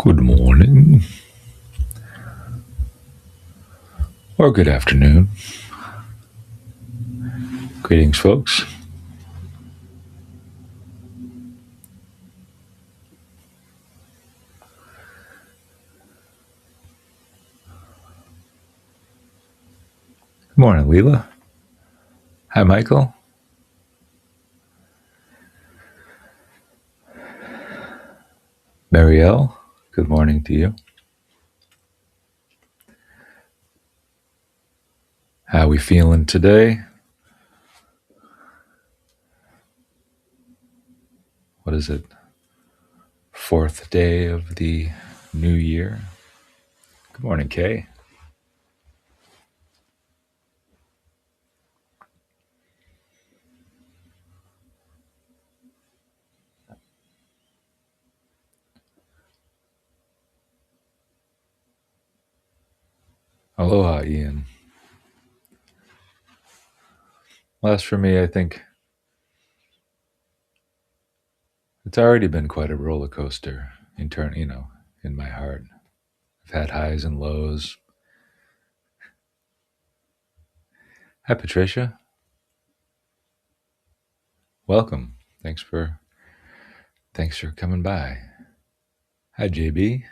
Good morning or good afternoon. Greetings, folks. Good morning, Leela. Hi, Michael. Marielle, good morning to you. How we feeling today? What is it? Fourth day of the new year. Good morning, Kay. Aloha, Ian. Well, as for me, I think it's already been quite a roller coaster in my heart. I've had highs and lows. Hi, Patricia. Welcome. Thanks for coming by. Hi, JB.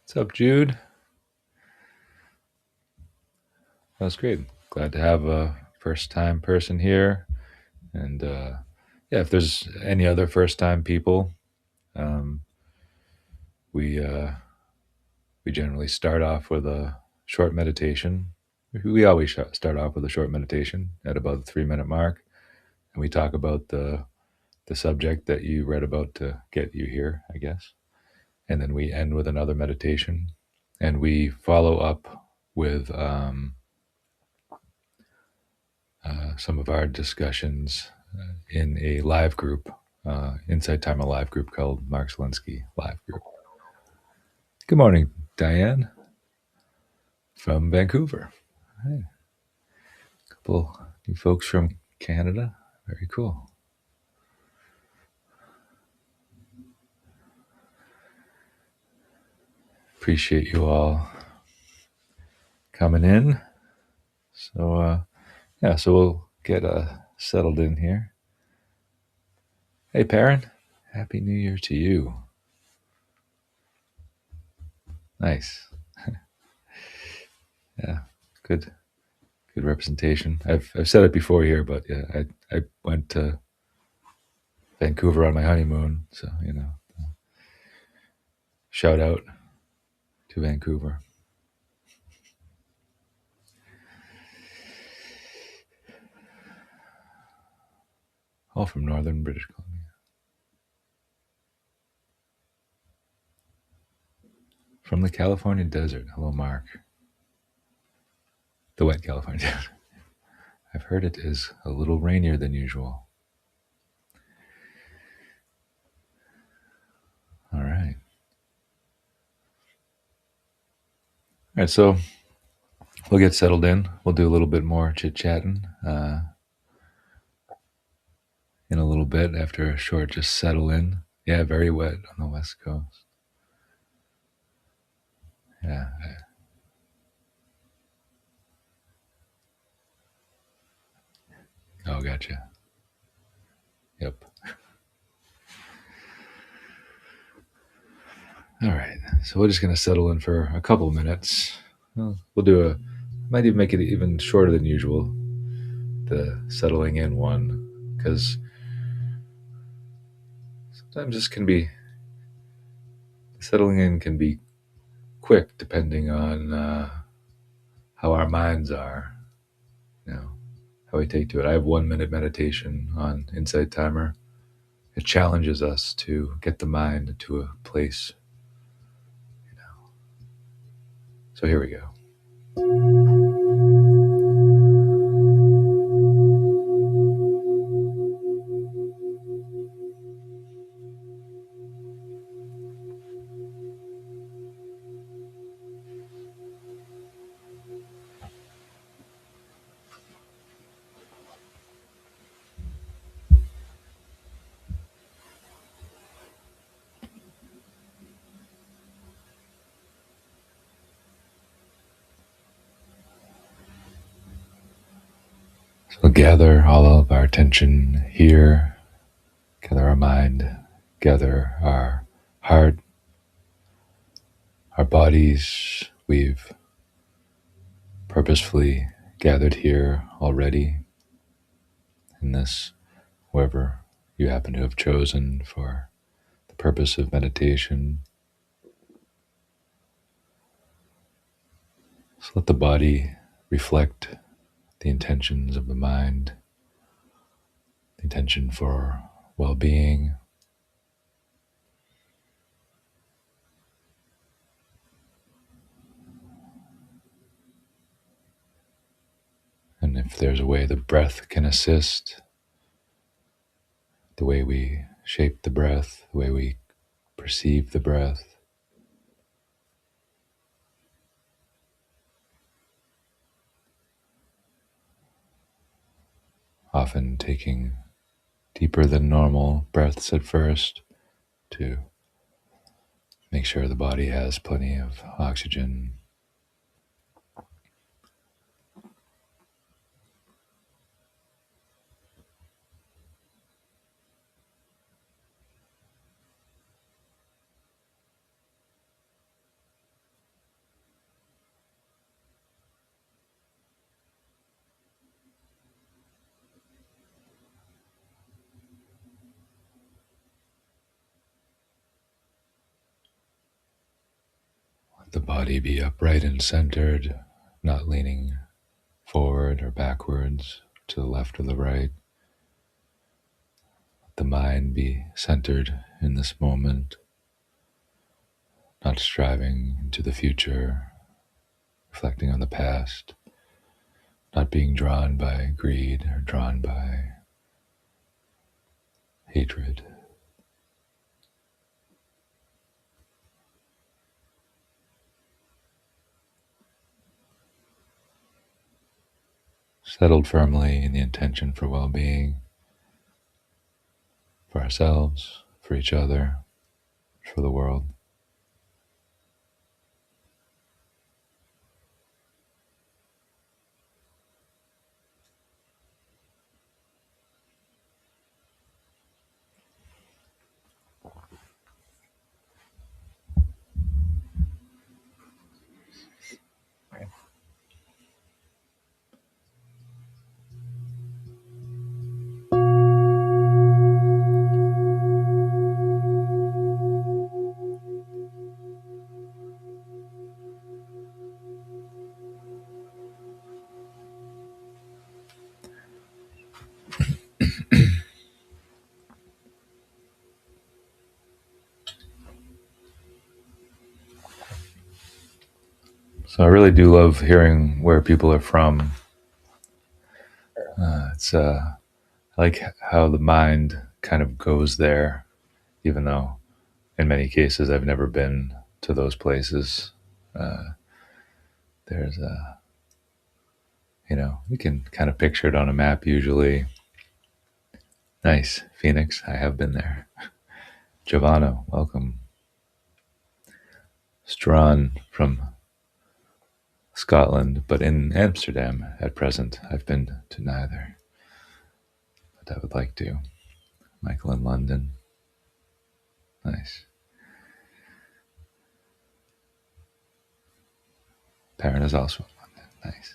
What's up, Jude? That's great. Glad to have a first time person here. And yeah, if there's any other first time people, um, we we generally start off with a short meditation. We always start off with a short meditation at about the 3 minute mark, and we talk about the subject that you read about to get you here, I guess. And then we end with another meditation, and we follow up with some of our discussions in a live group, InsightTimer live group called Mark Zelinsky Live Group. Good morning, Diane from Vancouver. Hey, a couple new folks from Canada. Very cool. Appreciate you all coming in. So, yeah, so we'll get settled in here. Hey, Perrin, Happy New Year to you. Nice. Yeah, good representation. I've said it before here, but yeah, I went to Vancouver on my honeymoon, so shout out to Vancouver. All from northern British Columbia. From the California desert. Hello, Mark. The wet California desert. I've heard it is a little rainier than usual. All right. All right, so we'll get settled in. We'll do a little bit more chit-chatting in a little bit after a short just settle in. Yeah, very wet on the West Coast. Yeah. Oh, gotcha. Yep. All right. So we're just going to settle in for a couple minutes. We'll might even make it even shorter than usual, the settling in one, because sometimes settling in can be quick depending on how our minds are, how we take to it. I have 1 minute meditation on InsightTimer. It challenges us to get the mind to a place. So here we go. So we'll gather all of our attention here, gather our mind, gather our heart, our bodies. We've purposefully gathered here already in this, wherever you happen to have chosen for the purpose of meditation. So let the body reflect the intentions of the mind, the intention for well being. And if there's a way the breath can assist, the way we shape the breath, the way we perceive the breath, often taking deeper than normal breaths at first to make sure the body has plenty of oxygen. Let the body be upright and centered, not leaning forward or backwards, to the left or the right. Let the mind be centered in this moment, not striving into the future, reflecting on the past, not being drawn by greed or drawn by hatred. Settled firmly in the intention for well being, for ourselves, for each other, for the world. So I really do love hearing where people are from. It's I like how the mind kind of goes there, even though in many cases I've never been to those places. Uh, there's a, you can kind of picture it on a map usually. Nice, Phoenix. I have been there. Giovanna, welcome. Strawn from Scotland, but in Amsterdam at present. I've been to neither, but I would like to. Michael in London. Nice. Perrin is also in London. Nice.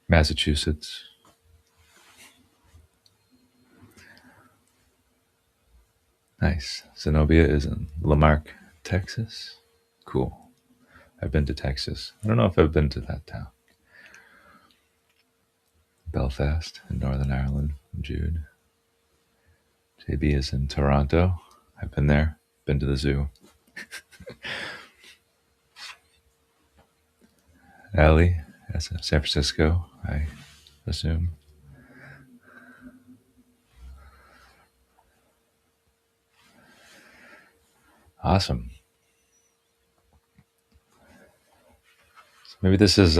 Massachusetts. Nice. Zenobia is in Lamarck, Texas. Cool. I've been to Texas. I don't know if I've been to that town. Belfast in Northern Ireland. Jude. JB is in Toronto. I've been there. Been to the zoo. Allie, that's in San Francisco, I assume. Awesome. So maybe this is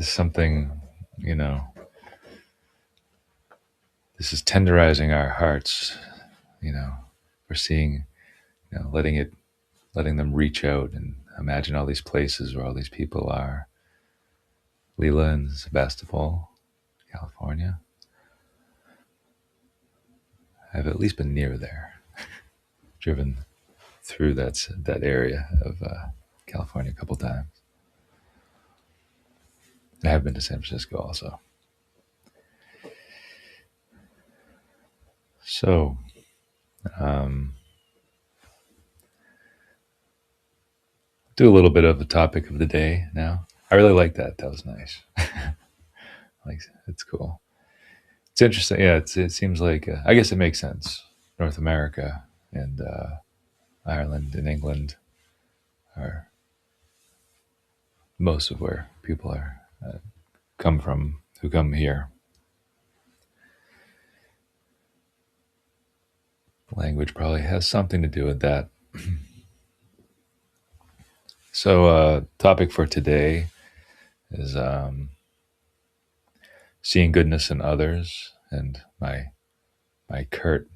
something, you know, this is tenderizing our hearts, you know. We're seeing, letting them reach out and imagine all these places where all these people are. Leela in Sebastopol, California. I've at least been near there, driven through that area of California a couple times. I have been to San Francisco also. So, um, do a little bit of the topic of the day now. I really like that. That was nice. Like, it's cool. It's interesting. Yeah, it seems like I guess it makes sense. North America and Ireland and England are most of where people are come from who come here. Language probably has something to do with that. So, topic for today is seeing goodness in others, and my curt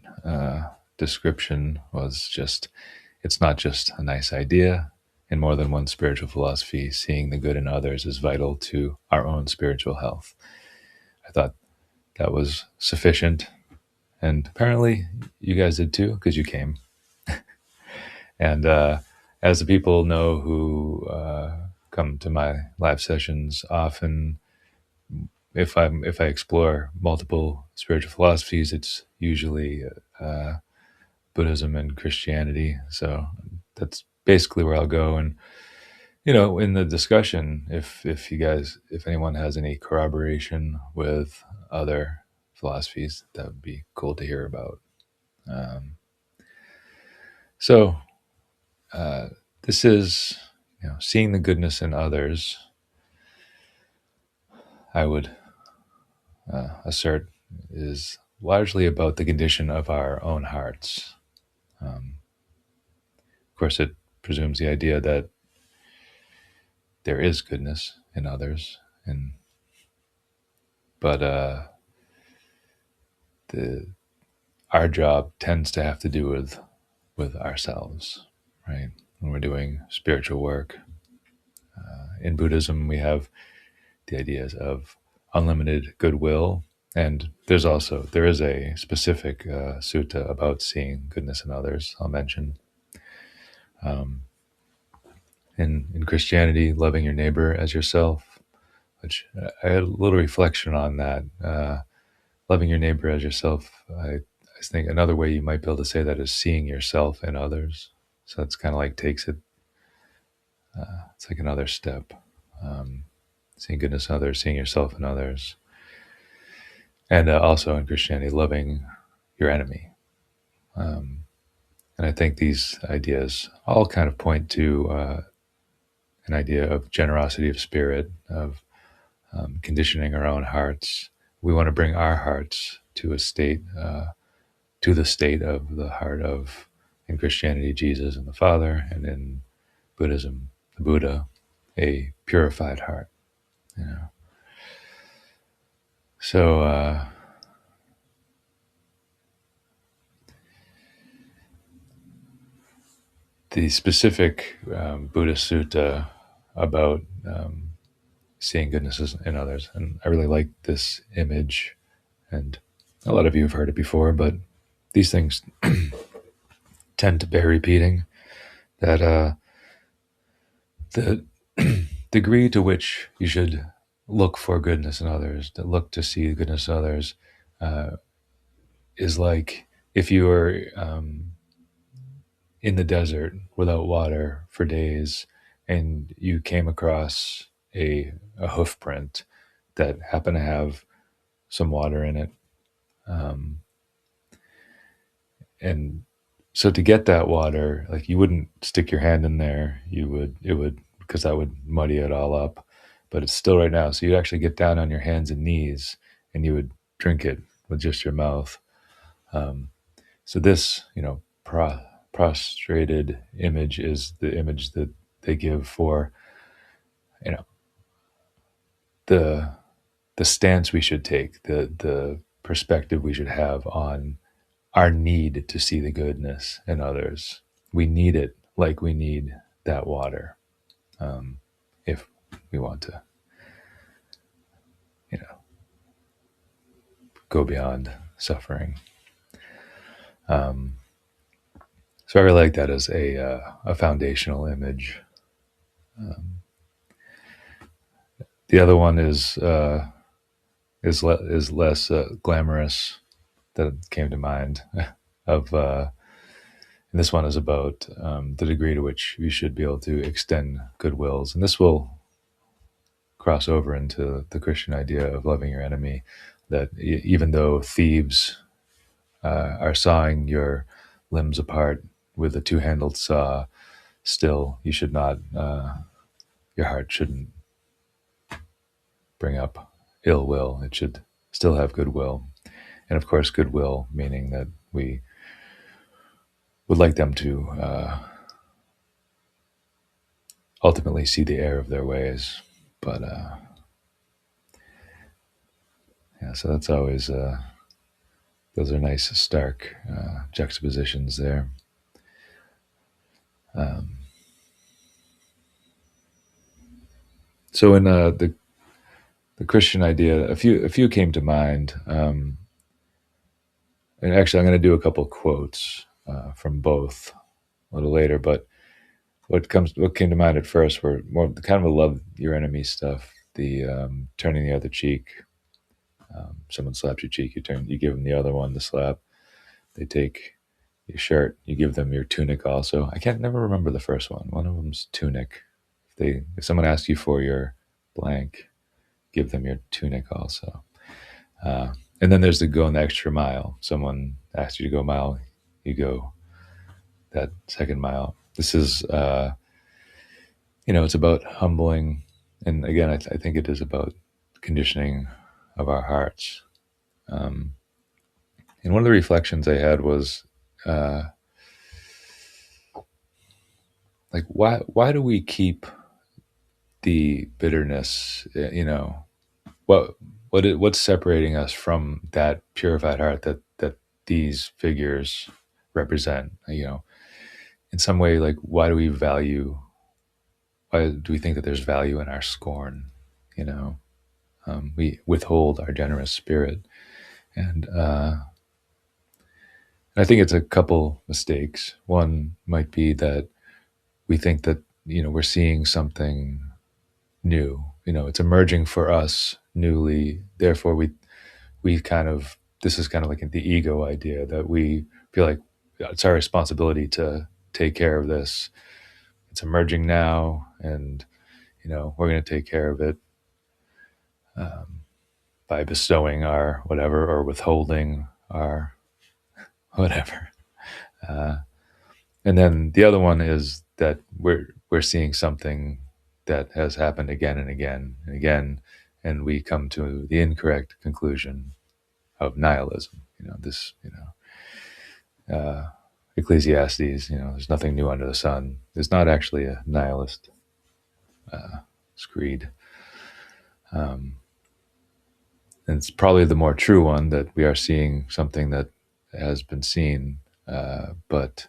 description was just it's not just a nice idea. In more than one spiritual philosophy, seeing the good in others is vital to our own spiritual health. I thought that was sufficient, and apparently you guys did too because you came. And as the people know who come to my live sessions often, if I explore multiple spiritual philosophies, it's usually uh, Buddhism and Christianity. So that's basically where I'll go. And in the discussion, if anyone has any corroboration with other philosophies, that would be cool to hear about. Um, so uh, this is, seeing the goodness in others. I would assert is largely about the condition of our own hearts. Of course, it presumes the idea that there is goodness in others, and but the our job tends to have to do with ourselves, right? When we're doing spiritual work in Buddhism, we have the ideas of unlimited goodwill, and there is a specific sutta about seeing goodness in others. I'll mention um, in Christianity, loving your neighbor as yourself, which I had a little reflection on that. Loving your neighbor as yourself, I think another way you might be able to say that is seeing yourself in others. So it's kind of like it's like another step. Um, Seeing goodness in others, seeing yourself in others. And also in Christianity, loving your enemy. Um, and I think these ideas all kind of point to an idea of generosity of spirit, of conditioning our own hearts. We want to bring our hearts to to the state of the heart of, in Christianity, Jesus and the Father, and in Buddhism, the Buddha, a purified heart. You know, so the specific Buddhist sutta about seeing goodness in others, and I really like this image, and a lot of you have heard it before, but these things tend to bear repeating. That the degree to which you should look for goodness in others, to look to see the goodness in others, uh, is like if you were in the desert without water for days and you came across a hoof print that happened to have some water in it. Um, and so to get that water, like you wouldn't stick your hand in there. It would, because that would muddy it all up, but it's still right now. So you'd actually get down on your hands and knees and you would drink it with just your mouth. Um, so this, prostrated image is the image that they give for, you know, the the stance we should take, the perspective we should have on our need to see the goodness in others. We need it like we need that water, if we want to, you know, go beyond suffering. So I really like that as a foundational image. The other one is less glamorous that came to mind of and this one is about the degree to which we should be able to extend goodwills, and this will cross over into the Christian idea of loving your enemy. That even though thieves are sawing your limbs apart with a two-handled saw, still you should not. Your heart shouldn't bring up ill will. It should still have goodwill, and of course, goodwill meaning that we would like them to ultimately see the error of their ways. But yeah, so that's always those are nice stark juxtapositions there. So in the Christian idea, a few came to mind, and actually I'm going to do a couple quotes from both a little later. But what came to mind at first were more kind of a love your enemy stuff. The turning the other cheek. Someone slaps your cheek, you give them the other one to slap. They take your shirt, you give them your tunic also. I can't never remember the first one. One of them's tunic. If someone asks you for your blank, give them your tunic also. And then there's the going the extra mile. Someone asks you to go a mile, you go that second mile. This is, it's about humbling. And again, I think it is about conditioning of our hearts. And one of the reflections I had was, like, why do we keep the bitterness? What's separating us from that purified heart that these figures represent? In some way, like, why do we think that there's value in our scorn? We withhold our generous spirit, and I think it's a couple mistakes. One might be that we think that we're seeing something new. It's emerging for us newly. Therefore, we kind of this is kind of like the ego idea that we feel like it's our responsibility to take care of this. It's emerging now, and we're going to take care of it by bestowing our whatever or withholding our whatever. And then the other one is that we're seeing something that has happened again and again and again, and we come to the incorrect conclusion of nihilism. Ecclesiastes. There's nothing new under the sun. It's not actually a nihilist screed. And it's probably the more true one that we are seeing something that has been seen, but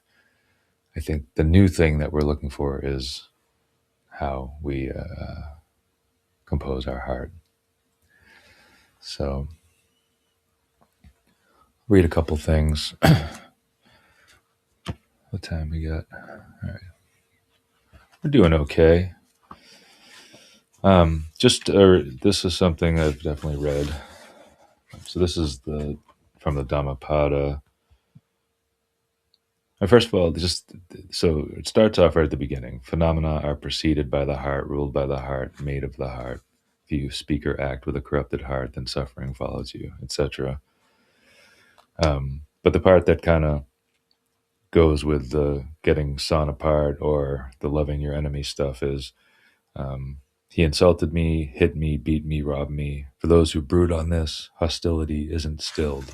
I think the new thing that we're looking for is how we compose our heart. So, read a couple things. What time we got? All right, we're doing okay. This is something I've definitely read. So this is from the Dhammapada. And first of all, so it starts off right at the beginning. Phenomena are preceded by the heart, ruled by the heart, made of the heart. If you speak or act with a corrupted heart, then suffering follows you, etc. But the part that kind of goes with the getting sawn apart or the loving your enemy stuff is, he insulted me, hit me, beat me, robbed me. For those who brood on this, hostility isn't stilled.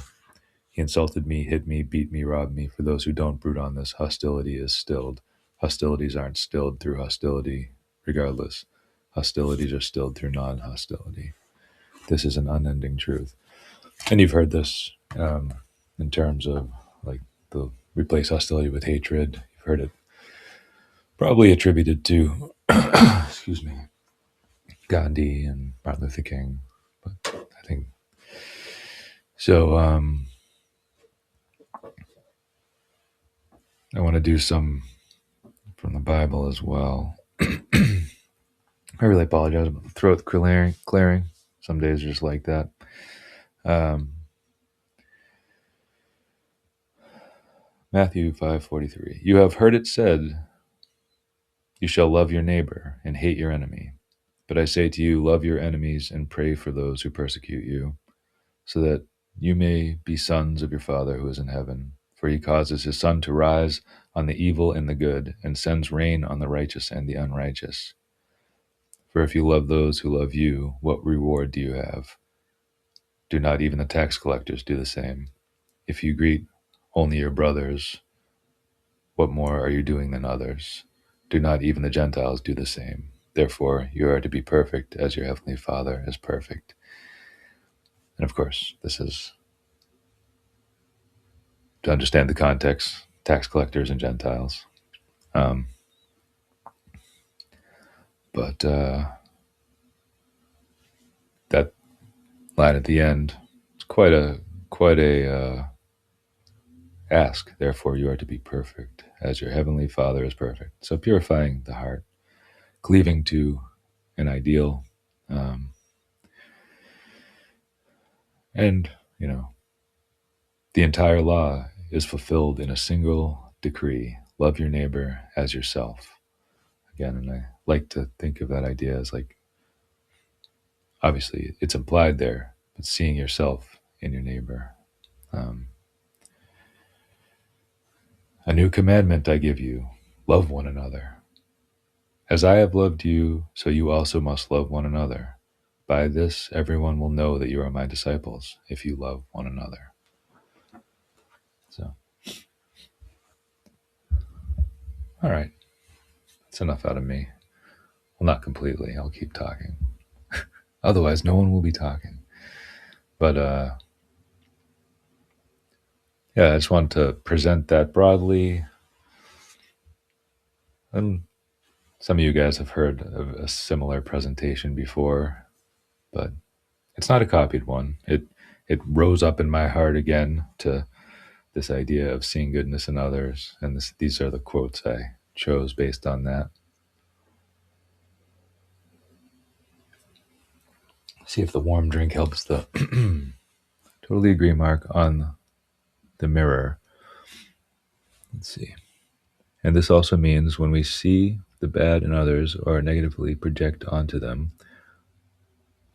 He insulted me, hit me, beat me, robbed me. For those who don't brood on this, hostility is stilled. Hostilities aren't stilled through hostility, regardless. Hostilities are stilled through non-hostility. This is an unending truth. And you've heard this in terms of like the replace hostility with hatred. You've heard it probably attributed to, excuse me, Gandhi and Martin Luther King. But I think So I want to do some from the Bible as well. I really apologize about the throat clearing. Some days are just like that. Um, Matthew 5:43. You have heard it said, you shall love your neighbor and hate your enemy. But I say to you, love your enemies and pray for those who persecute you, so that you may be sons of your Father who is in heaven. For he causes his sun to rise on the evil and the good, and sends rain on the righteous and the unrighteous. For if you love those who love you, what reward do you have? Do not even the tax collectors do the same? If you greet only your brothers, what more are you doing than others? Do not even the Gentiles do the same? Therefore, you are to be perfect as your heavenly Father is perfect. And of course, this is to understand the context, tax collectors and Gentiles. Um, but that line at the end is quite a ask. Therefore, you are to be perfect as your heavenly Father is perfect. So purifying the heart, cleaving to an ideal, um, and the entire law is fulfilled in a single decree: love your neighbor as yourself. Again, and I like to think of that idea as like, obviously it's implied there, but seeing yourself in your neighbor. Um, a new commandment I give you: love one another. As I have loved you, so you also must love one another. By this, everyone will know that you are my disciples, if you love one another. So, all right, that's enough out of me. Well, not completely. I'll keep talking. Otherwise, no one will be talking. But yeah, I just want to present that broadly. And some of you guys have heard of a similar presentation before, but it's not a copied one. It rose up in my heart again to this idea of seeing goodness in others, and these are the quotes I chose based on that. See if the warm drink helps the totally agree mark on the mirror. Let's see. And this also means when we see the bad in others or negatively project onto them,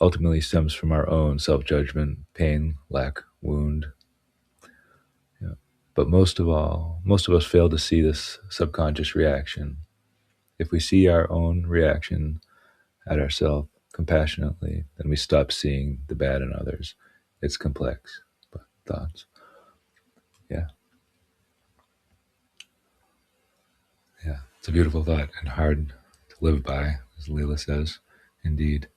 ultimately stems from our own self-judgment, pain, lack, wound. Yeah. But most of all, most of us fail to see this subconscious reaction. If we see our own reaction at ourselves compassionately, then we stop seeing the bad in others. It's complex, but thoughts. Yeah, yeah. It's a beautiful thought and hard to live by, as Leela says. Indeed.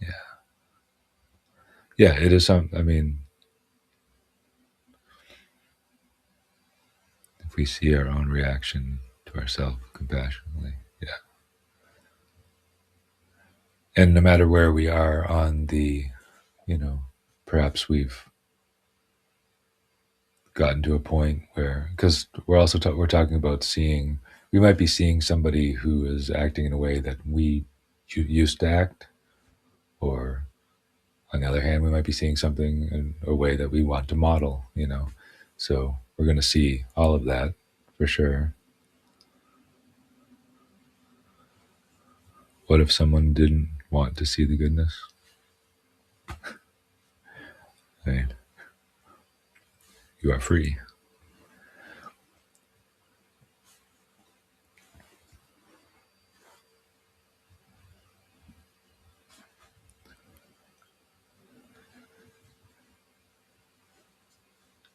Yeah. Yeah, it is some, I mean, if we see our own reaction to ourselves compassionately, yeah. And no matter where we are on the, you know, perhaps we've gotten to a point where, because we're talking about seeing, we might be seeing somebody who is acting in a way that we used to act, or on the other hand, we might be seeing something in a way that we want to model, So we're going to see all of that for sure. What if someone didn't want to see the goodness? I mean, you are free.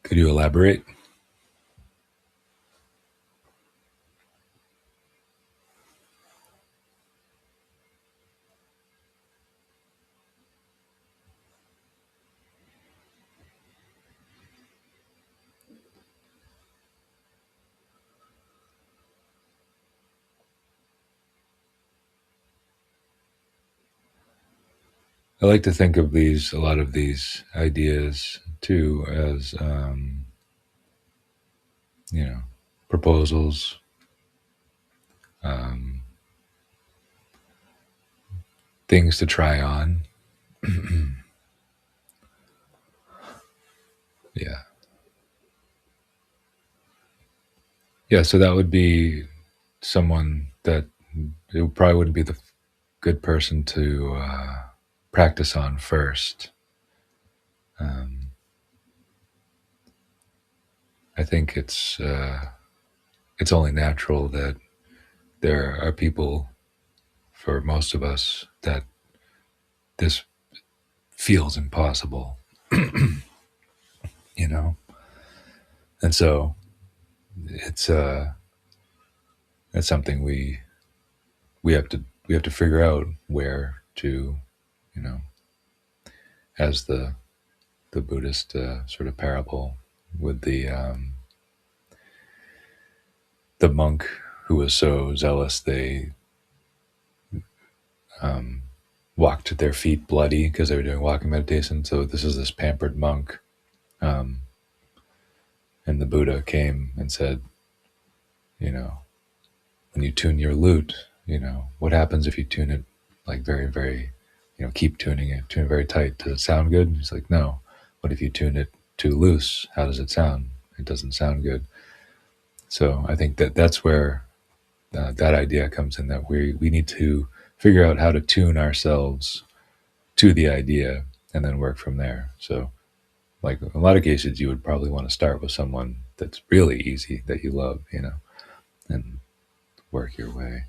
Could you elaborate? I like to think of a lot of these ideas too, as you know, proposals, um, things to try on. Yeah, yeah. So that would be someone that it probably wouldn't be the good person to practice on first. Um, I think it's only natural that there are people, for most of us, that this feels impossible, you know, and so it's it's something we have to figure out where to, you know, as the Buddhist sort of parable with the monk who was so zealous they um, walked their feet bloody because they were doing walking meditation. So this is this pampered monk, um, and the Buddha came and said, you know, when you tune your lute, you know, what happens if you tune it like very, very, you know, keep tuning it, tune it very tight? Does it sound good? And he's like, no. What if you tune it too loose? How does it sound? It doesn't sound good. So I think that that's where that idea comes in, that we need to figure out how to tune ourselves to the idea and then work from there. So, like in a lot of cases, you would probably want to start with someone that's really easy that you love, you know, and work your way.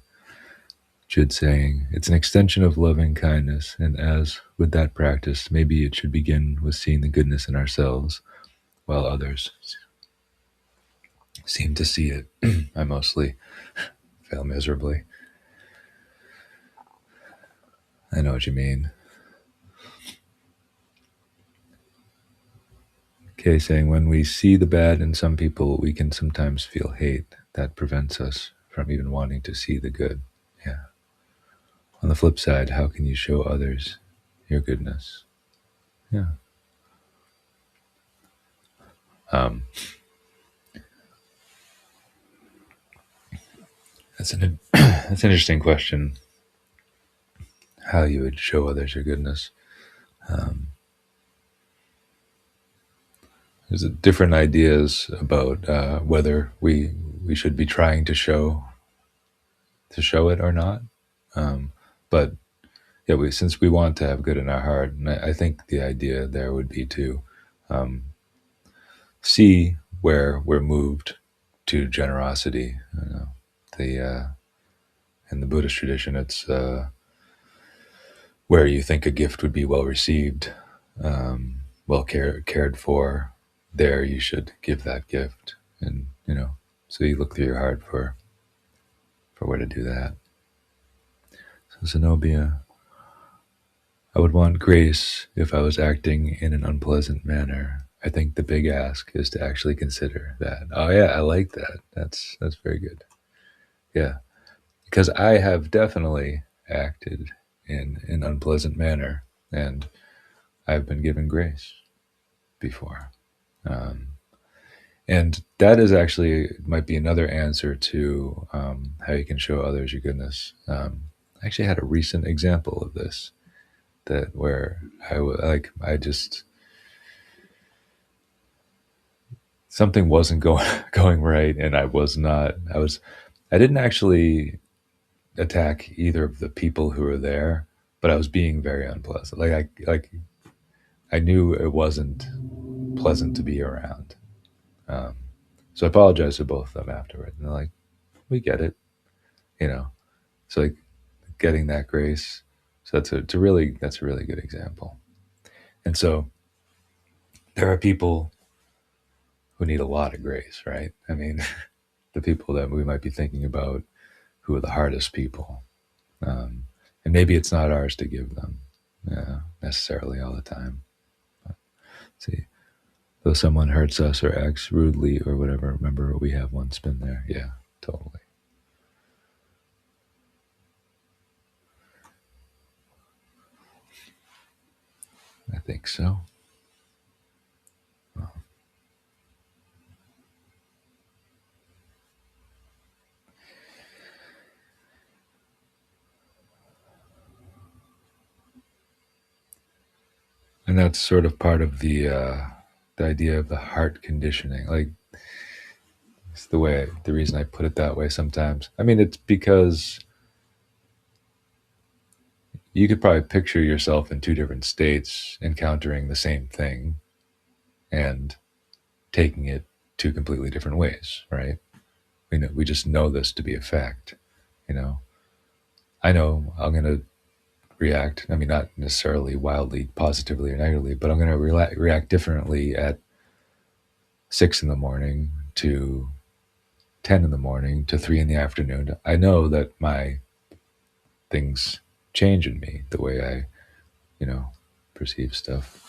Jude saying, it's an extension of loving kindness, and as with that practice, maybe it should begin with seeing the goodness in ourselves, while others seem to see it. I mostly fail miserably. I know what you mean. Okay, saying, when we see the bad in some people, we can sometimes feel hate. That prevents us from even wanting to see the good. Yeah. On the flip side, how can you show others your goodness? Yeah. Um, that's an that's an interesting question. How you would show others your goodness. Um, there's different ideas about whether we should be trying to show it or not. But yeah, since we want to have good in our heart, and I think the idea there would be to um, see where we're moved to generosity. You know, the in the Buddhist tradition, it's where you think a gift would be well received, well cared for. There, you should give that gift, and you know, so you look through your heart for where to do that. So Zenobia, I would want grace if I was acting in an unpleasant manner. I think the big ask is to actually consider that. Oh yeah, I like that. That's very good. Yeah, because I have definitely acted in an unpleasant manner, and I've been given grace before. Um, and that is actually might be another answer to how you can show others your goodness. I actually had a recent example of this, that where I just something wasn't going going right, and I didn't actually attack either of the people who were there, but I was being very unpleasant. I knew it wasn't pleasant to be around. Um, so I apologized to both of them afterward, and they're like, "We get it," you know. So like getting that grace. So that's a really good example. And so there are people who need a lot of grace, right? I mean, the people that we might be thinking about who are the hardest people. And maybe it's not ours to give them necessarily all the time. But, see, though someone hurts us or acts rudely or whatever, remember we have once been there. Yeah, totally. I think so. And that's sort of part of the idea of the heart conditioning. Like it's the reason I put it that way sometimes. I mean, it's because you could probably picture yourself in two different states encountering the same thing and taking it two completely different ways, right? We just know this to be a fact. You know, I know I'm going to react. I mean, not necessarily wildly positively or negatively, but I'm going to react differently at 6 in the morning to 10 in the morning to 3 in the afternoon. I know that my things change in me, the way I, you know, perceive stuff.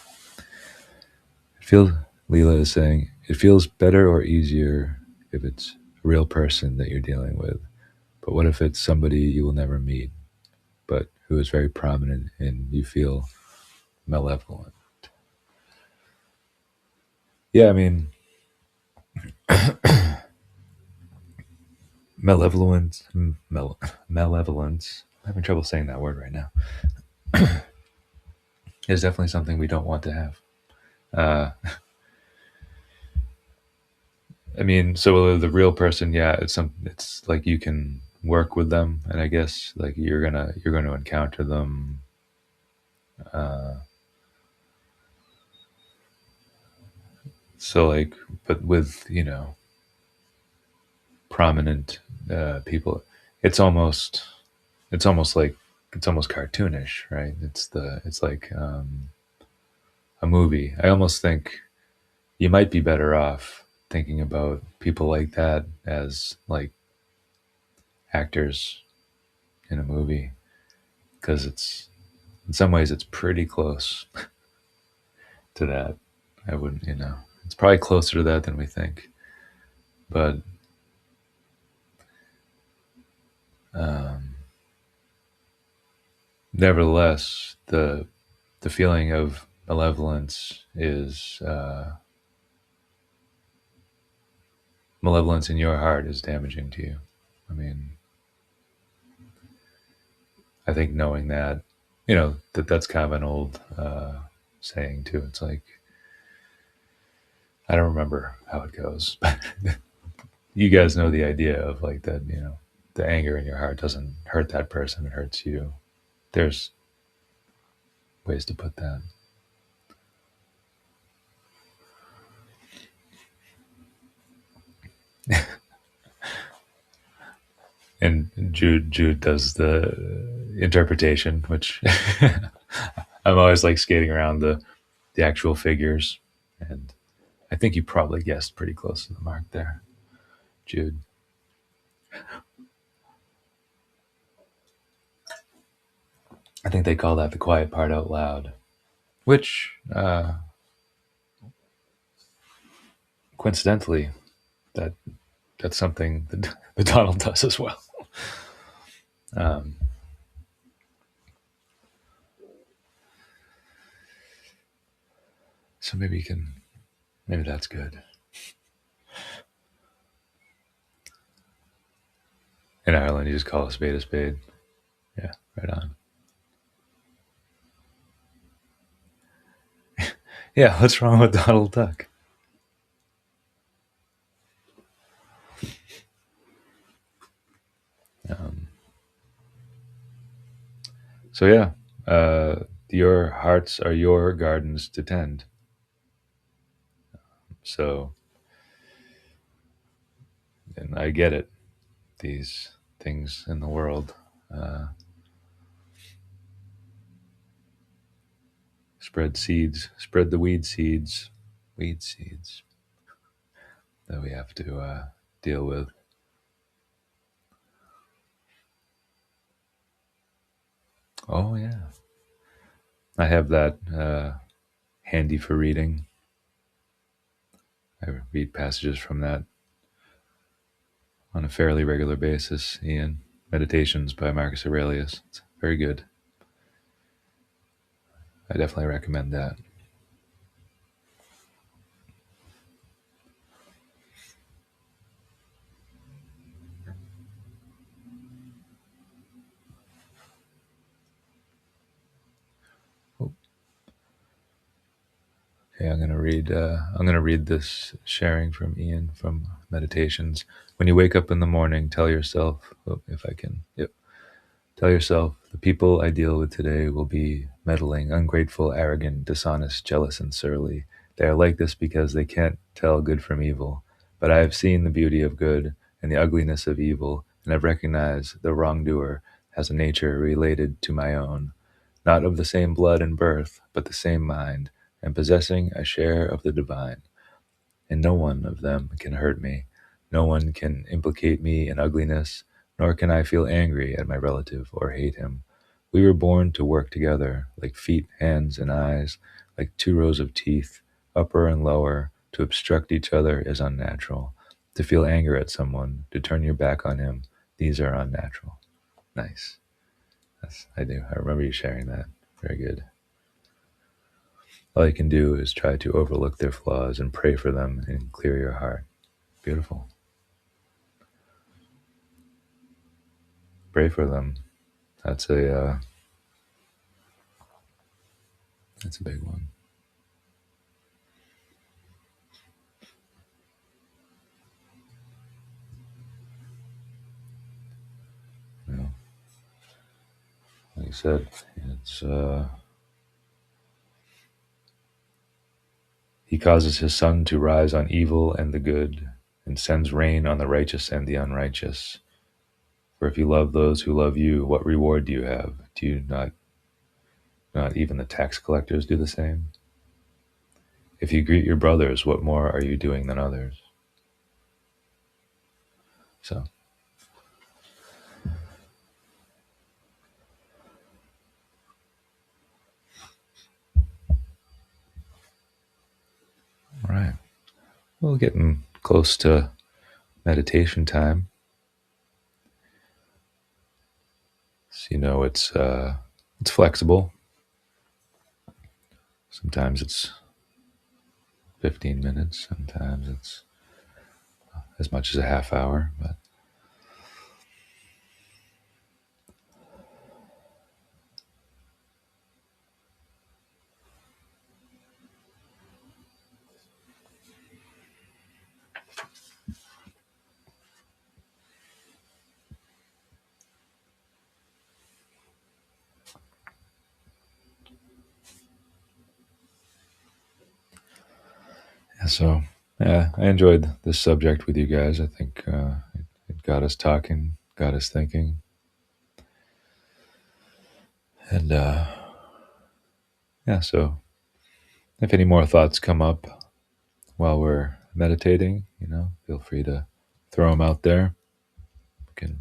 It feels, Leela is saying, it feels better or easier if it's a real person that you're dealing with. But what if it's somebody you will never meet, but who is very prominent and you feel malevolent? Yeah, I mean, malevolence. I'm having trouble saying that word right now. Is definitely something we don't want to have. Uh, I mean, so the real person, yeah, it's like you can work with them, and I guess like you're gonna encounter them. Uh, so like, but with prominent people, it's almost it's almost like it's almost cartoonish, right? It's like a movie. I almost think you might be better off thinking about people like that as like actors in a movie because it's in some ways it's pretty close to that. I wouldn't, it's probably closer to that than we think. But um, nevertheless, the feeling of malevolence is malevolence in your heart is damaging to you. I mean, I think knowing that, that's kind of an old saying too. It's like I don't remember how it goes, but you guys know the idea of like that. The anger in your heart doesn't hurt that person; it hurts you. There's ways to put that. And Jude does the interpretation, which I'm always like skating around the actual figures, and I think you probably guessed pretty close to the mark there, Jude. I think they call that the quiet part out loud, which coincidentally, that that's something that Donald does as well. Um, so maybe that's good. In Ireland, you just call a spade a spade. Yeah, right on. Yeah, what's wrong with Donald Duck? Um, so yeah, your hearts are your gardens to tend. So, and I get it. These things in the world spread seeds, spread the weed seeds that we have to deal with. Oh yeah, I have that handy for reading. I read passages from that on a fairly regular basis. Ian, Meditations by Marcus Aurelius. It's very good. I definitely recommend that. Okay, I'm gonna read. I'm gonna read this sharing from Ian from Meditations. When you wake up in the morning, tell yourself, oh, if I can, yep. Tell yourself, the people I deal with today will be meddling, ungrateful, arrogant, dishonest, jealous, and surly. They are like this because they can't tell good from evil. But I have seen the beauty of good and the ugliness of evil, and have recognized the wrongdoer has a nature related to my own, not of the same blood and birth, but the same mind, and possessing a share of the divine. And no one of them can hurt me. No one can implicate me in ugliness, nor can I feel angry at my relative or hate him. We were born to work together, like feet, hands, and eyes, like two rows of teeth, upper and lower. To obstruct each other is unnatural. To feel anger at someone, to turn your back on him, these are unnatural. Nice. I do. I remember you sharing that. Very good. All you can do is try to overlook their flaws and pray for them and clear your heart. Beautiful. Pray for them. That's a big one. You know, like I said, it's he causes his sun to rise on evil and the good, and sends rain on the righteous and the unrighteous. For if you love those who love you, what reward do you have? Do you not even the tax collectors do the same? If you greet your brothers, what more are you doing than others? So, all right. Well, getting close to meditation time. So, it's flexible. Sometimes it's 15 minutes. Sometimes it's as much as a half hour. But yeah, so yeah, I enjoyed this subject with you guys. I think it got us talking, got us thinking, and yeah. So if any more thoughts come up while we're meditating, feel free to throw them out there. We can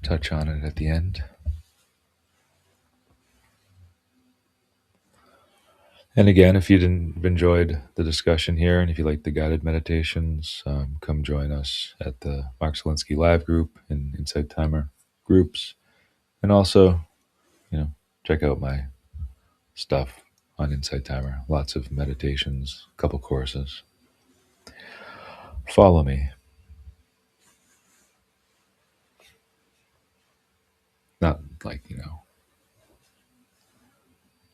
touch on it at the end. And again, if you didn't enjoyed the discussion here, and if you like the guided meditations, come join us at the Mark Zelinsky Live group in InsightTimer groups, and also, check out my stuff on InsightTimer. Lots of meditations, a couple courses. Follow me. Not like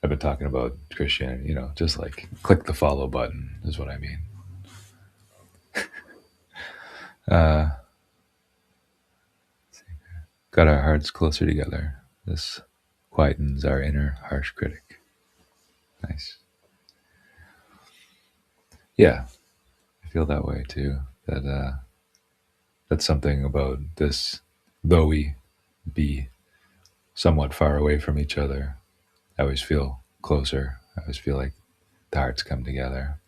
I've been talking about Christianity. Just like click the follow button is what I mean. Uh, got our hearts closer together. This quietens our inner harsh critic. Nice. Yeah, I feel that way too. That's something about this. Though we be somewhat far away from each other, I always feel closer. I always feel like the hearts come together.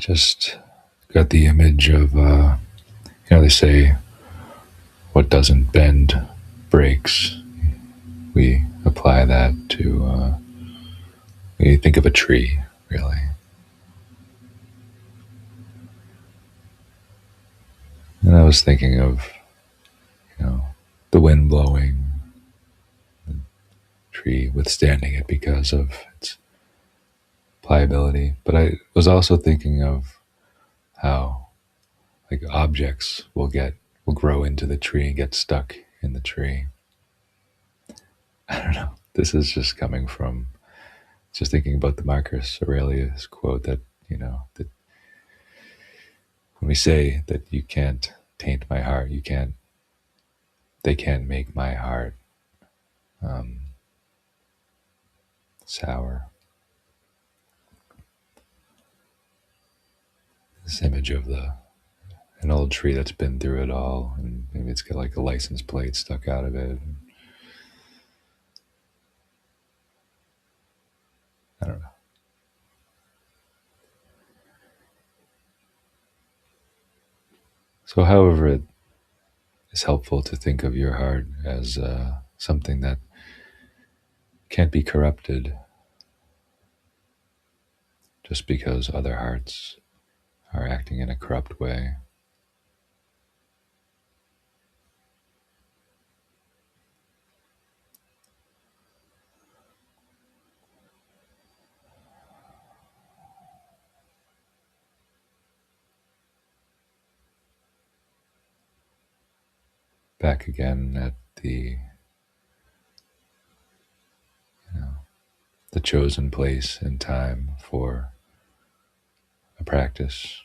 just got the image of, they say what doesn't bend breaks. We apply that to, you think of a tree, really. And I was thinking of, you know, the wind blowing, the tree withstanding it because of its pliability. But I was also thinking of how, like, objects will grow into the tree and get stuck in the tree. I don't know. This is just coming from just thinking about the Marcus Aurelius quote that, that when we say that you can't taint my heart, they can't make my heart um, sour. This image of an old tree that's been through it all, and maybe it's got like a license plate stuck out of it. I don't know. So, however, it is helpful to think of your heart as something that can't be corrupted just because other hearts are acting in a corrupt way. Back again at you know, the chosen place and time for a practice.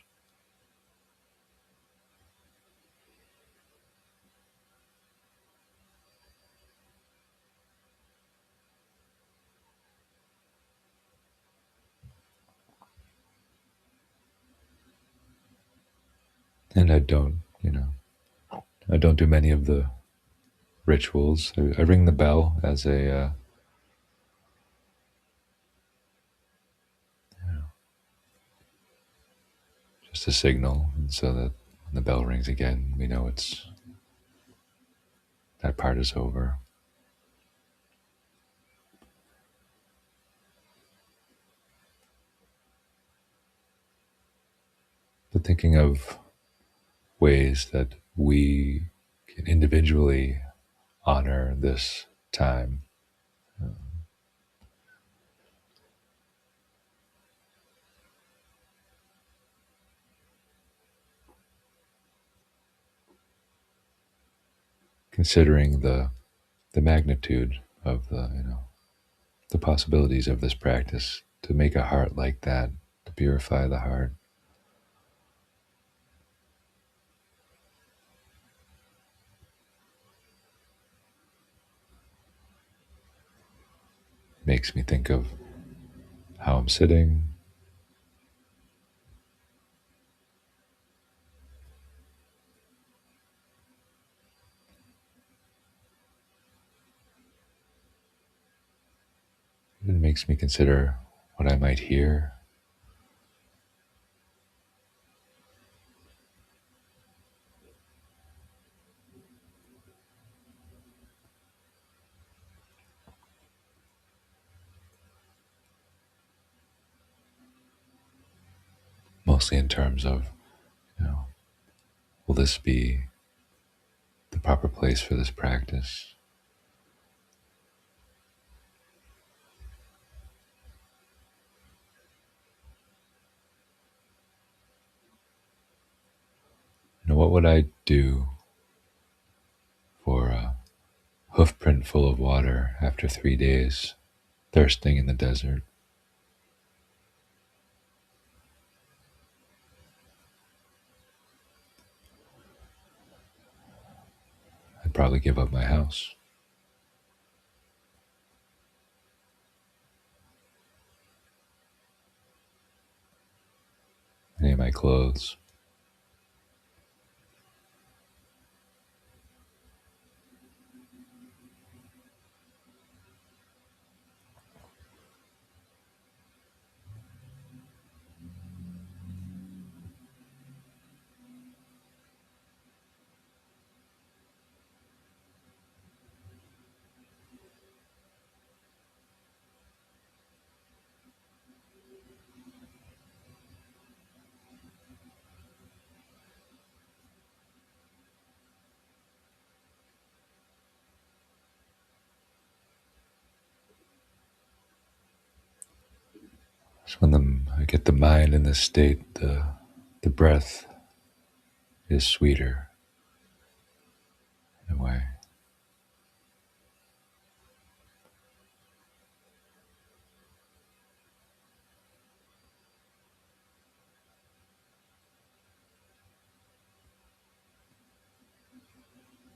And I don't do many of the rituals. I ring the bell as just a signal, and so that when the bell rings again, we know that part is over. But thinking of ways that we can individually honor this time, considering the magnitude of the possibilities of this practice to make a heart like that, to purify the heart, makes me think of how I'm sitting. It makes me consider what I might hear. Mostly in terms of, you know, will this be the proper place for this practice? What would I do for a hoof print full of water after 3 days thirsting in the desert? I'd probably give up my house, any of my clothes. So when I get the mind in this state, the breath is sweeter in a way.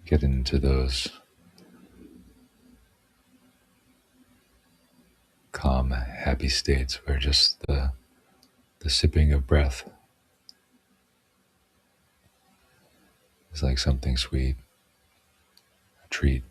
Get into those calm, happy states where just the sipping of breath is like something sweet, a treat.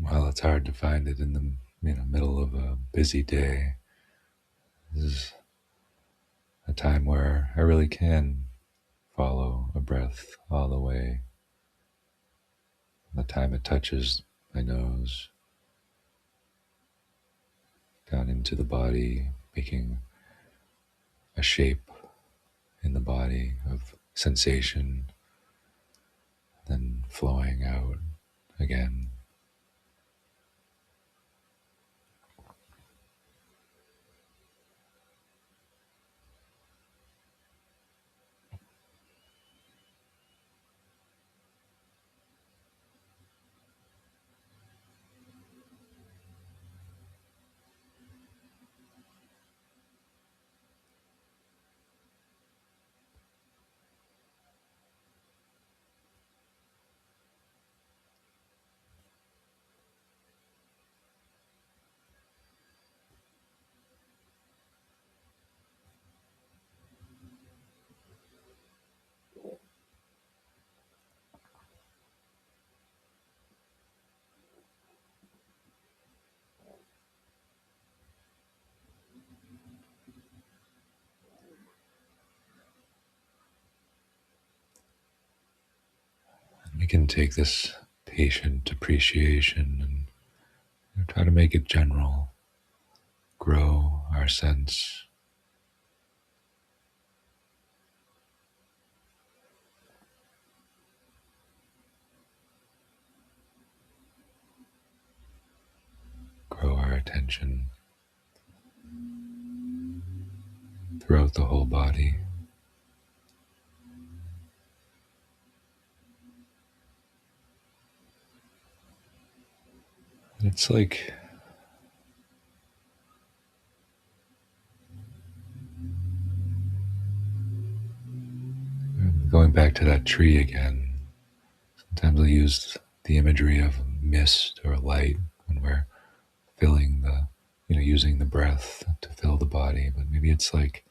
While it's hard to find it in the middle of a busy day, this is a time where I really can follow a breath all the way. The time it touches my nose, down into the body, making a shape in the body of sensation, then flowing out again. We can take this patient appreciation and try to make it general, grow our sense, grow our attention throughout the whole body. And it's like going back to that tree again. Sometimes I'll use the imagery of mist or light when we're filling using the breath to fill the body, but maybe it's like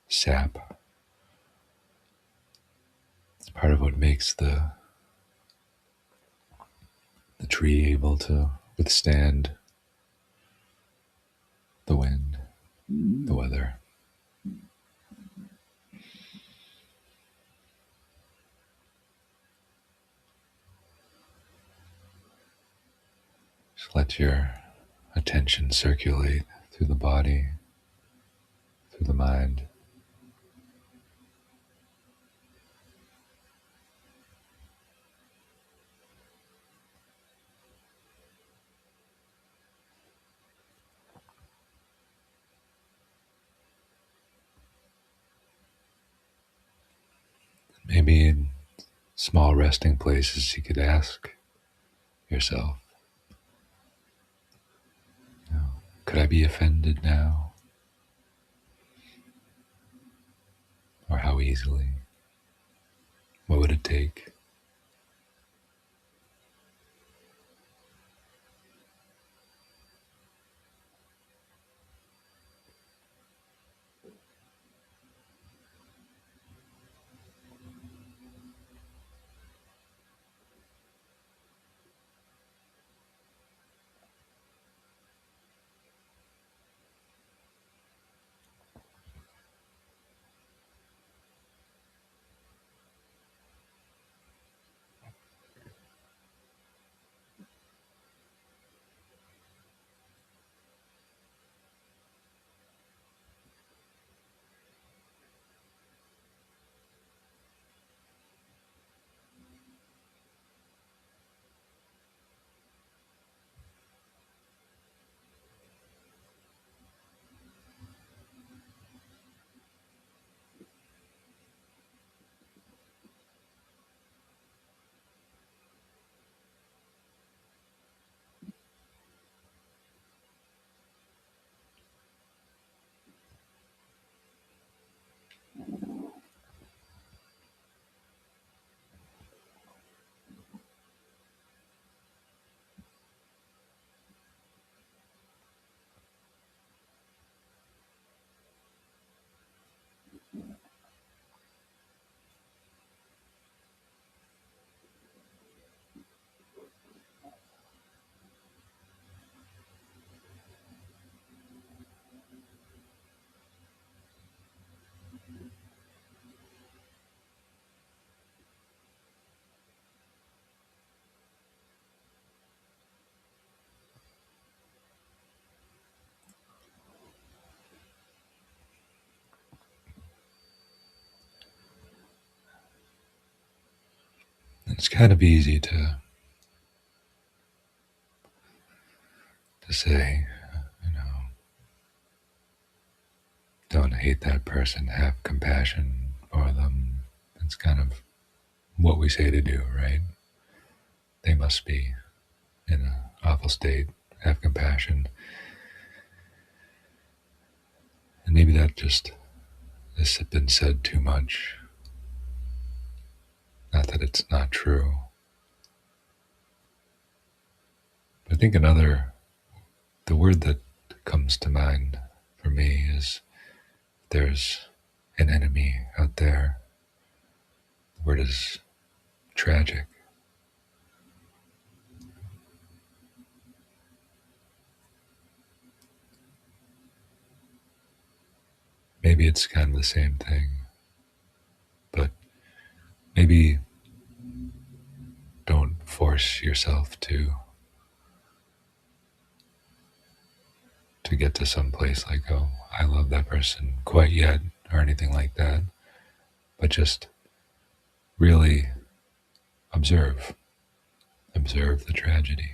sap. It's part of what makes the tree able to withstand the wind, the weather. Just let your attention circulate through the body, through the mind. Maybe in small resting places, you could ask yourself, could I be offended now? Or how easily? What would it take? it's kind of easy to say, you know, don't hate that person, have compassion for them. It's kind of what we say to do, right? They must be in an awful state, have compassion. And maybe that just has been said too much. Not that it's not true. But I think the word that comes to mind for me is there's an enemy out there. The word is tragic. Maybe it's kind of the same thing, but maybe don't force yourself to get to some place like, oh, I love that person quite yet, or anything like that. But just really observe. Observe the tragedy.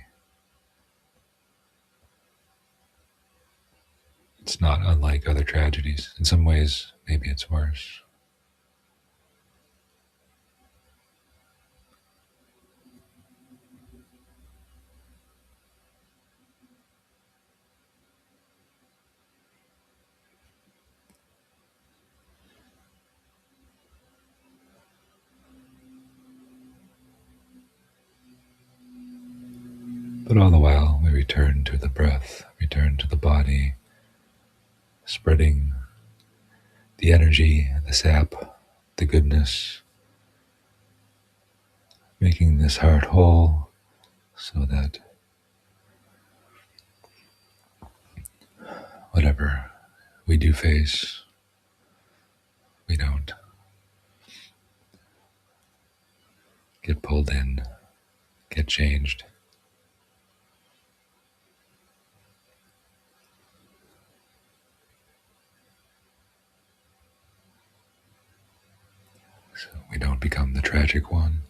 It's not unlike other tragedies. In some ways, maybe it's worse. But all the while, we return to the breath, return to the body, spreading the energy, the sap, the goodness, making this heart whole so that whatever we do face, we don't get pulled in, get changed. So we don't become the tragic one.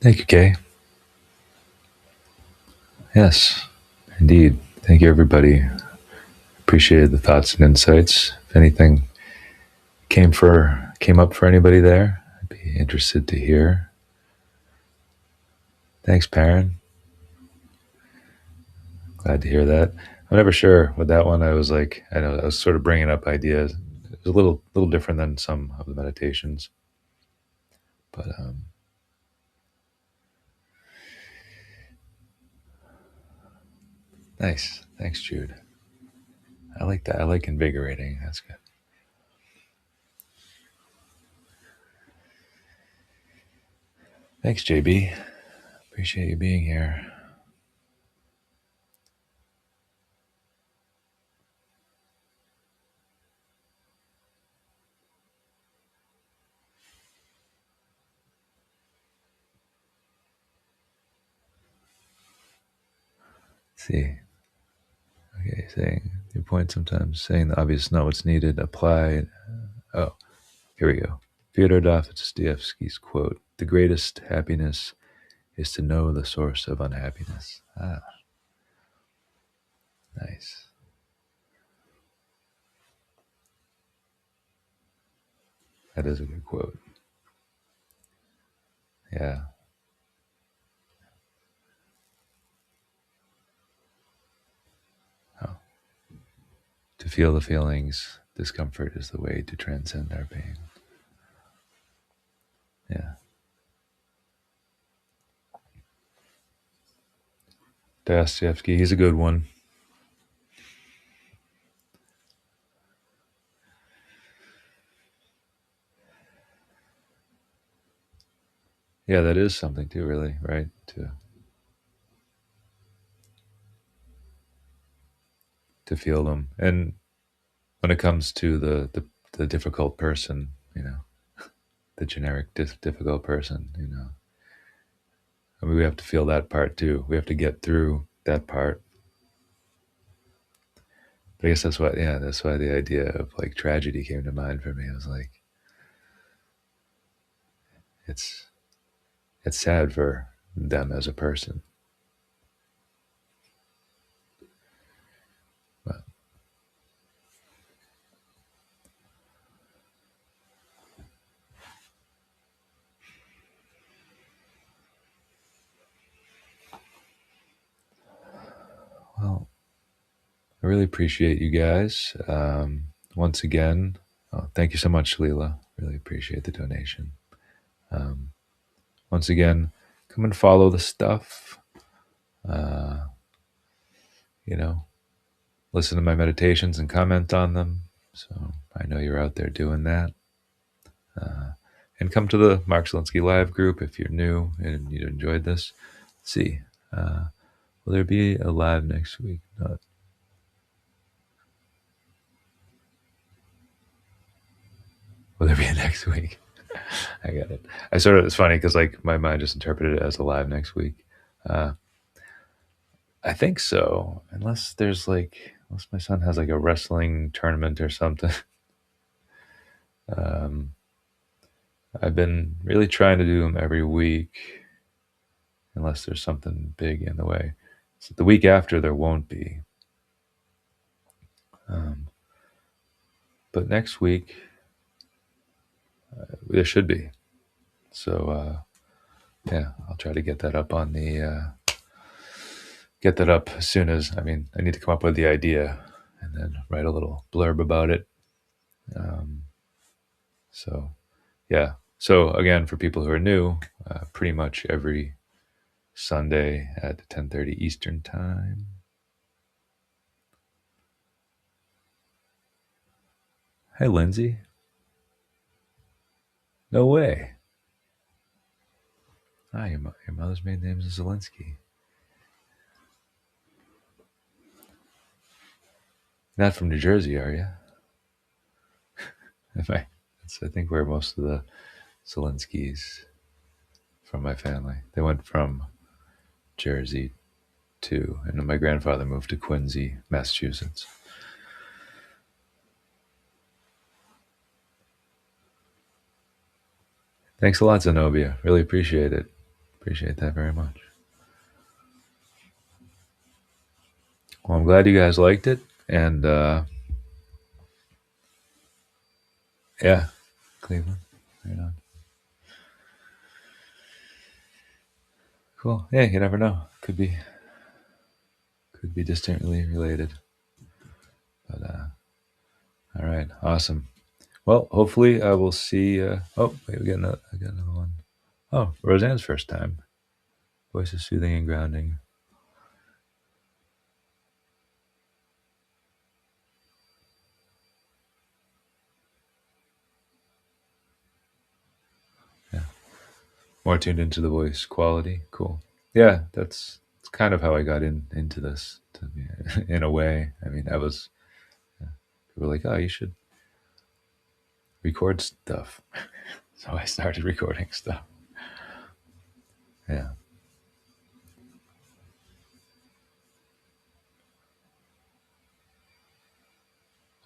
Thank you, Kay. Yes, indeed. Thank you, everybody. Appreciated the thoughts and insights. If anything came up for anybody there, I'd be interested to hear. Thanks, Perrin. Glad to hear that. I'm never sure with that one. I was like, I know I was sort of bringing up ideas. It was a little different than some of the meditations, but nice. Thanks, Jude. I like that. I like invigorating. That's good. Thanks, JB. Appreciate you being here. see. Okay, saying your point sometimes saying the obvious, not what's needed, apply. Oh, here we go. Fyodor Dostoevsky's quote: "The greatest happiness is to know the source of unhappiness." Ah, nice. That is a good quote. Yeah. Oh. To feel the feelings, discomfort is the way to transcend our pain. Yeah. Dostoevsky, he's a good one. Yeah, that is something too, really, right? To feel them. And when it comes to the difficult person, the generic difficult person, I mean, we have to feel that part too. We have to get through that part. But I guess that's why the idea of like tragedy came to mind for me. I was like, it's it's sad for them as a person. But, well, I really appreciate you guys. Once again, thank you so much, Leela. Really appreciate the donation. Um, Once again, come and follow the stuff. Uh, you know, listen to my meditations and comment on them. So I know you're out there doing that. Uh, and come to the Mark Zelinsky Live group if you're new and you enjoyed this. Let's see. Uh, will there be a live next week? Will there be a next week? I got it. It's funny because like my mind just interpreted it as a live next week. Uh, I think so, unless my son has like a wrestling tournament or something. Um, I've been really trying to do them every week, unless there's something big in the way. So the week after there won't be, um, but next week there should be. So yeah, I'll try to get that up as soon as. I mean, I need to come up with the idea and then write a little blurb about it. Um, so yeah. So again, for people who are new, pretty much every Sunday at 10:30 Eastern time. Hey, Lindsay. No way. Ah, your mother's maiden name is Zelensky. Not from New Jersey, are you? That's, I think, where most of the Zelenskys from my family. They went from Jersey too, and my grandfather moved to Quincy, Massachusetts. Thanks a lot, Zenobia. Really appreciate it. Appreciate that very much. Well, I'm glad you guys liked it, and yeah, Cleveland. Right on. Cool. Yeah, you never know. Could be distantly related. But all right, awesome. Well, hopefully I will see. Oh, wait, I got another one. Oh, Roseanne's first time. Voice is soothing and grounding. Yeah, more tuned into the voice quality. Cool. Yeah, that's kind of how I got into this. In a way, I mean, I was. People were like, "Oh, you should record stuff," so I started recording stuff. Yeah.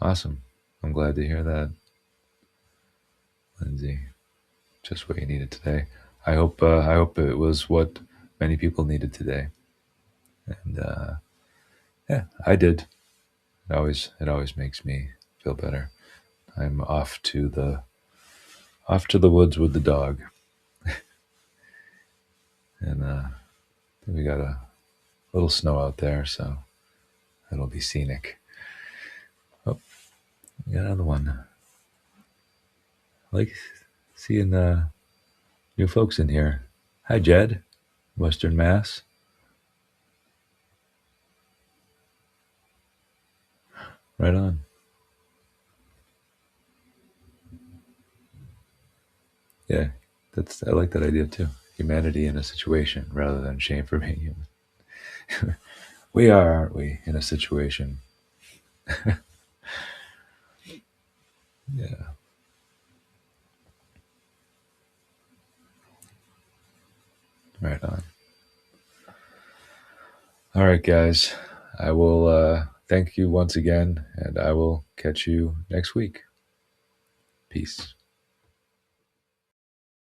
Awesome. I'm glad to hear that, Lindsay. Just what you needed today. I hope it was what many people needed today. And yeah, I did. It always makes me feel better. I'm off to the woods with the dog, and we got a little snow out there, so it'll be scenic. Oh, we got another one. I like seeing new folks in here. Hi, Jed, Western Mass. Right on. Yeah, that's I like that idea too. Humanity in a situation rather than shame for being human. We are, aren't we, in a situation? Yeah, right on. All right, guys. I will thank you once again, and I will catch you next week. Peace.